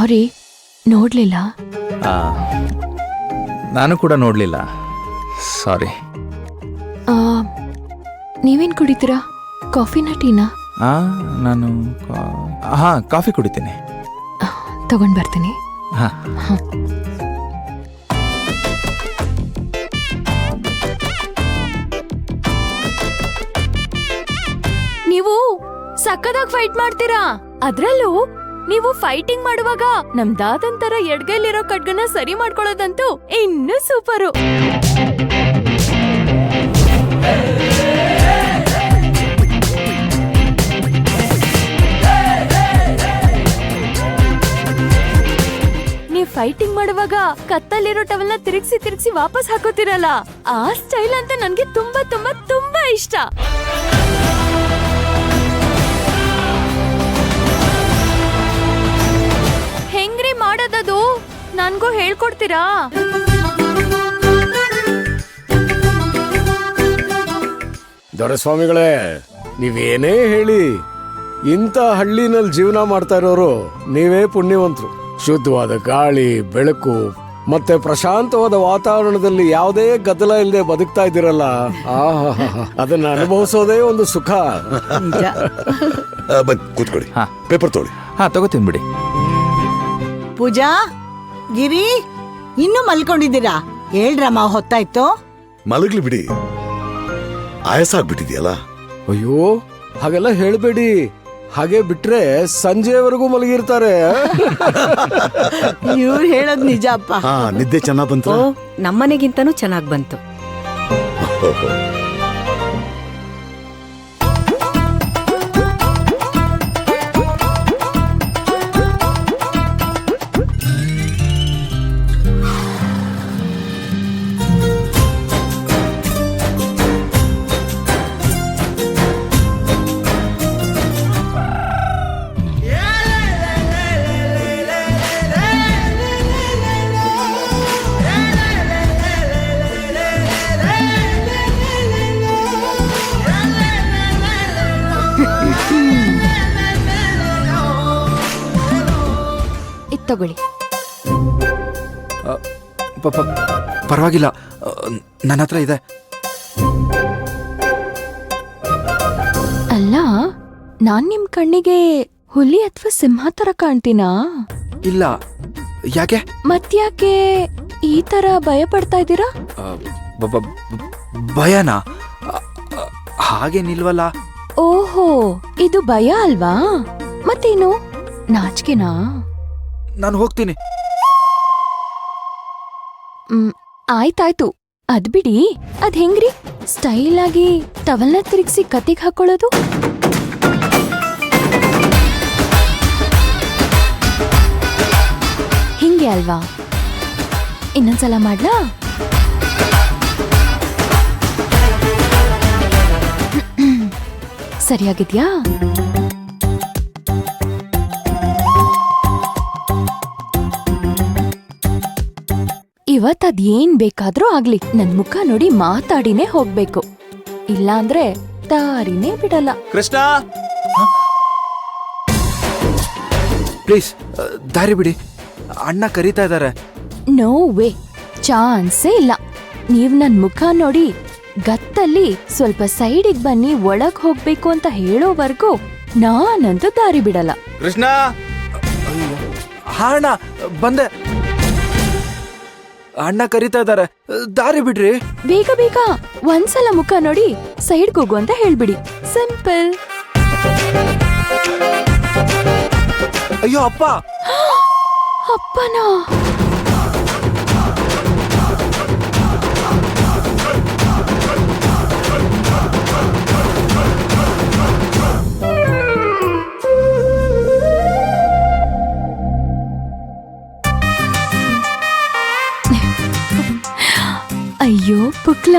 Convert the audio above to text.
ಸಾರಿ, ನೋಡ್ಲಿಲ್ಲ. ನಾನು ಕೂಡ ನೋಡಲಿಲ್ಲ, ಸಾರಿ. ನೀವೇನ್ ಕುಡಿತೀರಾ? ಕಾಫಿನಾ ಟೀನಾ? ನಾನು ಕಾಫಿ ಕುಡಿತೀನಿ. ತಗೊಂಡ್ ಬರ್ತೀನಿ. ನೀವು ಸಕ್ಕದಾಗಿ ಫೈಟ್ ಮಾಡ್ತೀರಾ. ಅದ್ರಲ್ಲೂ ನೀವು ಫೈಟಿಂಗ್ ಮಾಡುವಾಗ ನಮ್ ದಾದನ್ ತರ ಎಡ್ಗೈಲಿರೋ ಖಡ್ಗನ ಸರಿ ಮಾಡ್ಕೊಳ್ಳೋದಂತೂ ಇನ್ನೂ ಸೂಪರು. ನೀವ್ ಫೈಟಿಂಗ್ ಮಾಡುವಾಗ ಕತ್ತಲ್ಲಿರೋ ಟವಲ್ನ ತಿರುಗಿಸಿ ವಾಪಸ್ ಹಾಕೋತಿರಲ್ಲ, ಆ ಸ್ಟೈಲ್ ಅಂತ ನನ್ಗೆ ತುಂಬಾ ತುಂಬಾ ತುಂಬಾ ಇಷ್ಟ. ಹೆಂಗ್ರಿ ಮಾಡೋದದು? ನನ್ಗೂ ಹೇಳ್ಕೊಡ್ತೀರಾ? ದೊರೆಸ್ವಾಮಿಗಳೇ, ನೀವೇನೇ ಹೇಳಿ, ಇಂಥ ಹಳ್ಳಿನಲ್ಲಿ ಜೀವನ ಮಾಡ್ತಾ ಇರೋರು ನೀವೇ ಪುಣ್ಯವಂತರು. ಶುದ್ಧವಾದ ಗಾಳಿ, ಬೆಳಕು ಮತ್ತೆ ಪ್ರಶಾಂತವಾದ ವಾತಾವರಣದಲ್ಲಿ ಯಾವುದೇ ಗದ್ದಲ ಇಲ್ಲದೆ ಬದುಕ್ತಾ ಇದ್ದೀರಲ್ಲ, ಅದನ್ನ ಅನುಭವಿಸೋದೇ ಒಂದು ಸುಖ. ಕೂತ್ಕೊಳ್ಳಿ, ಪೇಪರ್ ತೊಗೊಳ್ಳಿ. ತಗೋತೀನಿ ಬಿಡಿ. ಪೂಜಾ, ಗಿರಿ, ಇನ್ನೂ ಮಲ್ಕೊಂಡಿದ್ದೀರಾ? ಹೇಳ್ರಮ್ಮ, ಹೊತ್ತಾಯ್ತು. ಮಲಗ್ಲಿ ಬಿಡಿ, ಆಯಾಸ ಆಗ್ಬಿಟ್ಟಿದ್ಯಲ್ಲ. ಅಯ್ಯೋ, ಹಾಗೆಲ್ಲ ಹೇಳ್ಬೇಡಿ. ಹಾಗೆ ಬಿಟ್ರೆ ಸಂಜೆವರೆಗೂ ಮಲಗಿರ್ತಾರೆ. ಇವ್ರು ಹೇಳೋದ್ ನಿಜ ಅಪ್ಪ. ನಿದ್ದೆ ಚೆನ್ನಾಗ್ ಬಂತು. ನಮ್ಮನೆಗಿಂತನೂ ಚೆನ್ನಾಗ್ ಬಂತು. ತಗೊಳ್ಳಿ. ಪರವಾಗಿಲ್ಲ, ನನ್ನ ಹತ್ರ ಇದೆ. ಅಲ್ಲ, ನಾನ್ ನಿಮ್ ಕಣ್ಣಿಗೆ ಹುಲಿ ಅಥವಾ ಸಿಂಹ ತರ ಕಾಣ್ತೀನಾ? ಇಲ್ಲ, ಯಾಕೆ? ಮತ್ಯಾಕೆ ಈ ತರ ಭಯ ಪಡ್ತಾ ಇದ್ದೀರಾ? ಭಯನಾ? ಹಾಗೇನಿಲ್ವಲ್ಲ. ಓಹೋ, ಇದು ಭಯ ಅಲ್ವಾ? ಮತ್ತೇನು, ನಾಚಿಕೆನಾ? ನಾನು ಹೋಗ್ತೀನಿ. ಆಯ್ತಾಯ್ತು, ಅದ್ ಬಿಡಿ. ಅದ್ ಹೆಂಗ್ರಿ ಸ್ಟೈಲ್ ಆಗಿ ಟವಲ್ನ ತಿರುಗಿಸಿ ಕತ್ತಿಗೆ ಹಾಕೊಳ್ಳೋದು? ಹಿಂಗೆ ಅಲ್ವಾ? ಇನ್ನೊಂದ್ಸಲ ಮಾಡ್ಲಾ? ಸರಿಯಾಗಿದ್ಯಾ? ಇವತ್ತದ್ ಏನ್ ಬೇಕಾದ್ರೂ ಆಗ್ಲಿ, ನನ್ ಮುಖ ನೋಡಿ ಮಾತಾಡಿನೇ ಹೋಗ್ಬೇಕು. ಇಲ್ಲಾಂದ್ರೆ ದಾರಿನೇ ಬಿಡಲ್ಲ. ಕೃಷ್ಣ, ಪ್ಲೀಸ್ ದಾರಿ ಬಿಡಿ, ಅಣ್ಣ ಕರೀತಾ ಇದ್ದಾರೆ. ನೋ ವೇ, ಚಾನ್ಸೇ ಇಲ್ಲ. ನೀವ್ ನನ್ ಮುಖ ನೋಡಿ ಗತ್ತಲ್ಲಿ ಸ್ವಲ್ಪ ಸೈಡಿಗೆ ಬನ್ನಿ, ಒಳಗ್ ಹೋಗ್ಬೇಕು ಅಂತ ಹೇಳೋವರೆಗೂ ನಾನಂತೂ ದಾರಿ ಬಿಡಲ್ಲ. ಕೃಷ್ಣ, ಅಣ್ಣ ಬಂದೆ. ಅಣ್ಣ ಕರೀತಾ ಇದ್ದಾರೆ, ದಾರಿ ಬಿಡ್ರಿ. ಬೇಗ ಬೇಗ ಒಂದ್ಸಲ ಮುಖ ನೋಡಿ ಸೈಡ್ಗೆ ಹೋಗು ಅಂತ ಹೇಳ್ಬಿಡಿ. ಸಿಂಪಲ್. ಅಯ್ಯೋ ಅಪ್ಪ. ಅಪ್ಪನಾ? ಅಯ್ಯೋ ಪುಕ್ಲ,